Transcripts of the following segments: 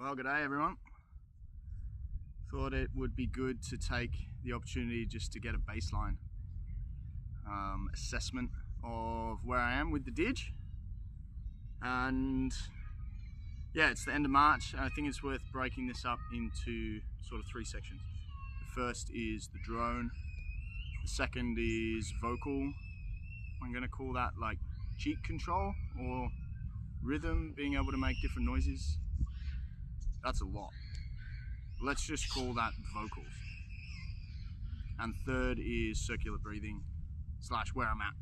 Well, good day everyone. Thought it would be good to take the opportunity just to get a baseline assessment of where I am with the Didge. And yeah, it's the end of March, and I think it's worth breaking this up into sort of three sections. The first is the drone, the second is vocal. I'm going to call that like cheek control or rhythm, being able to make different noises. That's a lot. Let's just call that vocals. And third is circular breathing / where I'm at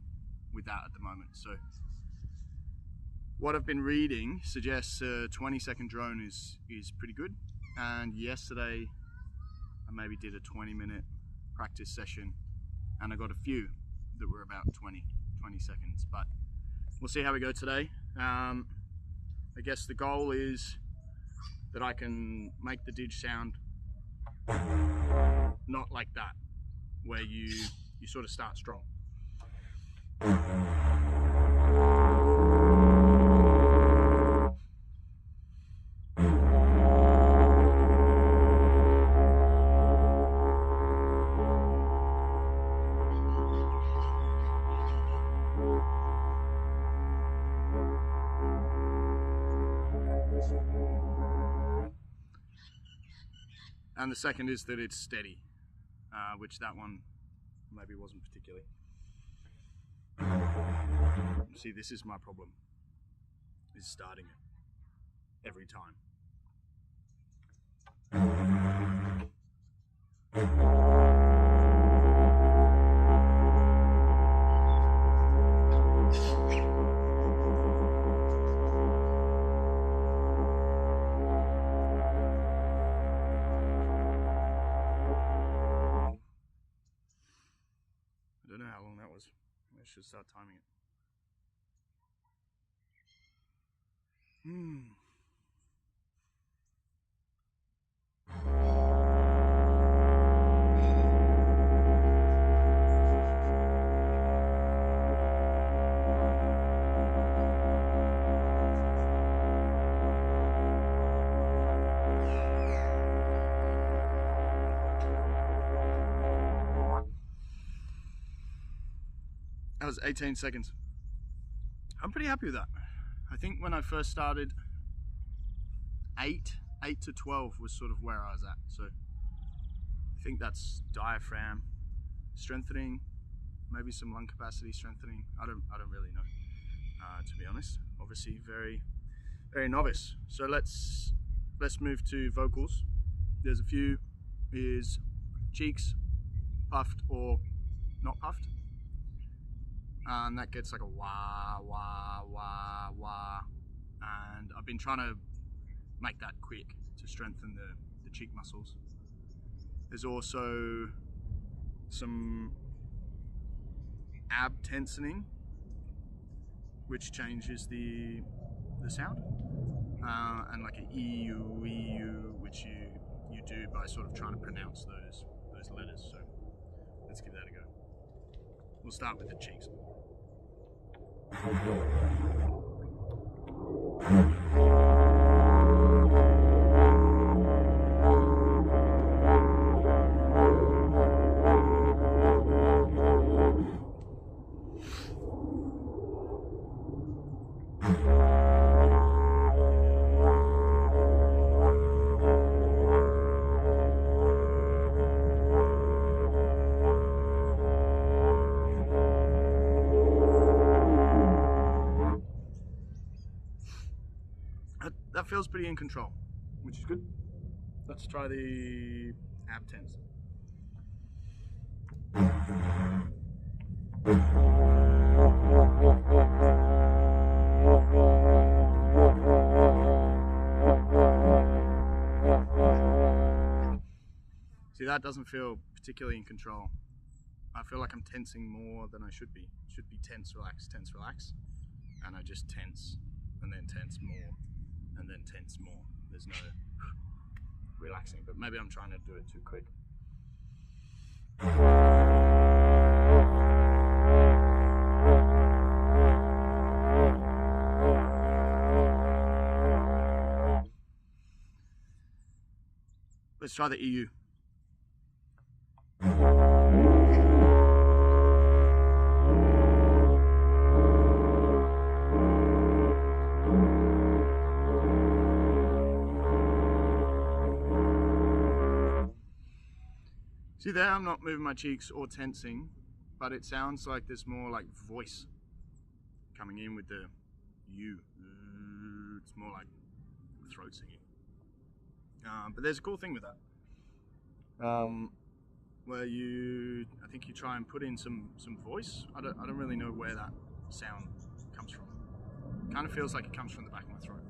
with that at the moment. So what I've been reading suggests a 20-second drone is pretty good. And yesterday I maybe did a 20-minute practice session and I got a few that were about 20 seconds, but we'll see how we go today. I guess the goal is that I can make the Didge sound not like that, where you sort of start strong. And the second is that it's steady, which that one maybe wasn't particularly. See, this is my problem, is starting it every time. I don't know how long that was. I should start timing it. That was 18 seconds. I'm pretty happy with that. I think when I first started, 8 to 12 was sort of where I was at. So I think that's diaphragm strengthening, maybe some lung capacity strengthening. I don't really know, to be honest. Obviously very novice. So let's move to vocals. There's a few, is cheeks puffed or not puffed. And that gets like a wah, wah, wah, wah. And I've been trying to make that quick to strengthen the cheek muscles. There's also some ab tensioning, which changes the sound. And like an EU, which you do by sort of trying to pronounce those letters. So let's give that a go. We'll start with the cheeks. That feels pretty in control, which is good. Let's try the ab tense. See, that doesn't feel particularly in control. I feel like I'm tensing more than I should be. Should be tense, relax, and I just tense and then tense more. And then tense more. There's no relaxing, but maybe I'm trying to do it too quick. Let's try the EU. See there, I'm not moving my cheeks or tensing, but it sounds like there's more like voice coming in with the U. It's more like throat singing. But there's a cool thing with that. Where I think you try and put in some voice. I don't really know where that sound comes from. It kind of feels like it comes from the back of my throat.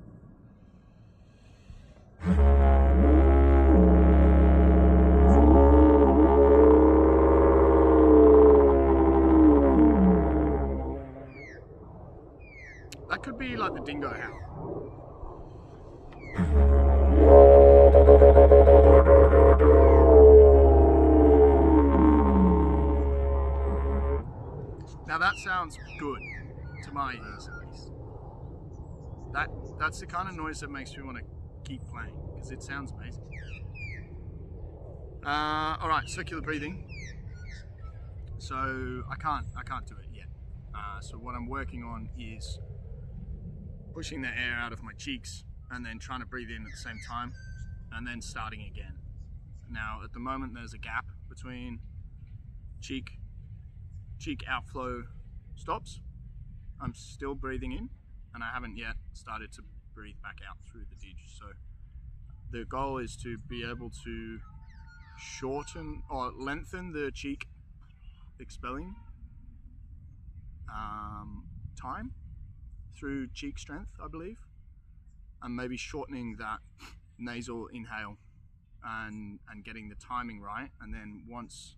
That could be like the dingo howl. Now that sounds good to my ears, at least. That's the kind of noise that makes me want to keep playing because it sounds amazing. All right, circular breathing. So I can't do it yet. So what I'm working on is pushing the air out of my cheeks and then trying to breathe in at the same time and then starting again. Now at the moment there's a gap between cheek outflow stops. I'm still breathing in and I haven't yet started to breathe back out through the didge. So the goal is to be able to shorten or lengthen the cheek expelling time through cheek strength, I believe, and maybe shortening that nasal inhale and getting the timing right. And then once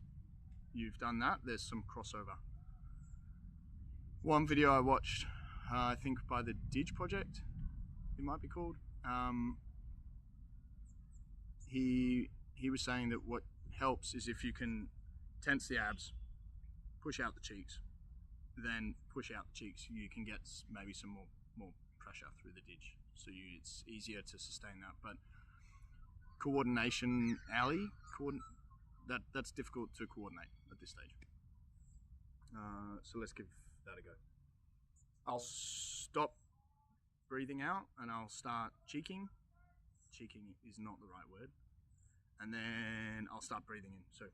you've done that, there's some crossover. One video I watched, I think by the Didge Project, it might be called, he was saying that what helps is if you can tense the abs, push out the cheeks, then push out the cheeks, you can get maybe some more pressure through the didge. So it's easier to sustain that. But coordination, that's difficult to coordinate at this stage. So let's give that a go. I'll stop breathing out and I'll start cheeking. Cheeking is not the right word. And then I'll start breathing in. So.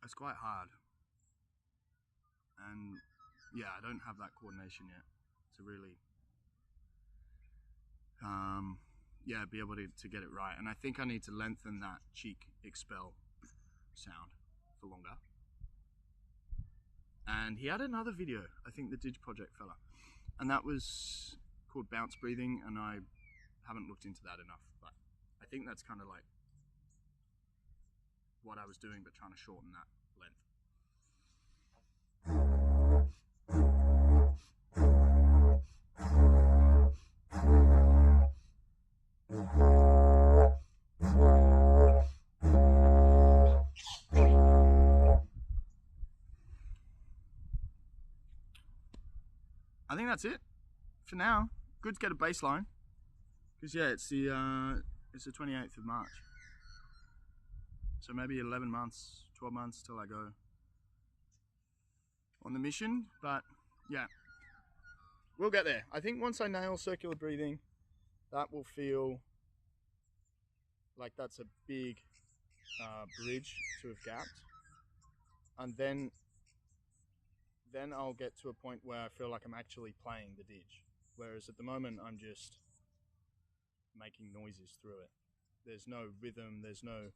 It's quite hard, and yeah, I don't have that coordination yet to really be able to get it right. And I think I need to lengthen that cheek expel sound for longer. And he had another video, I think the Didge Project fella, and that was called bounce breathing, and I haven't looked into that enough, but I think that's kind of like what I was doing, but trying to shorten that length. I think that's it for now. Good to get a baseline, because yeah, it's the 28th of March. So maybe 11 months, 12 months till I go on the mission, but yeah, we'll get there. I think once I nail circular breathing, that will feel like that's a big bridge to have gapped, and then I'll get to a point where I feel like I'm actually playing the didge. Whereas at the moment I'm just making noises through it. There's no rhythm, there's no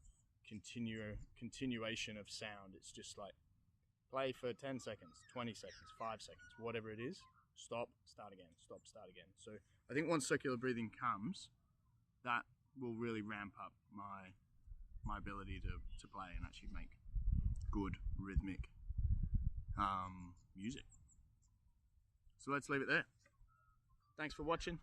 continuation of sound. It's just like play for 10 seconds, 20 seconds, 5 seconds, whatever it is, stop, start again, stop, start again. So I think once circular breathing comes, that will really ramp up my ability to play and actually make good rhythmic music. So let's leave it there. Thanks for watching.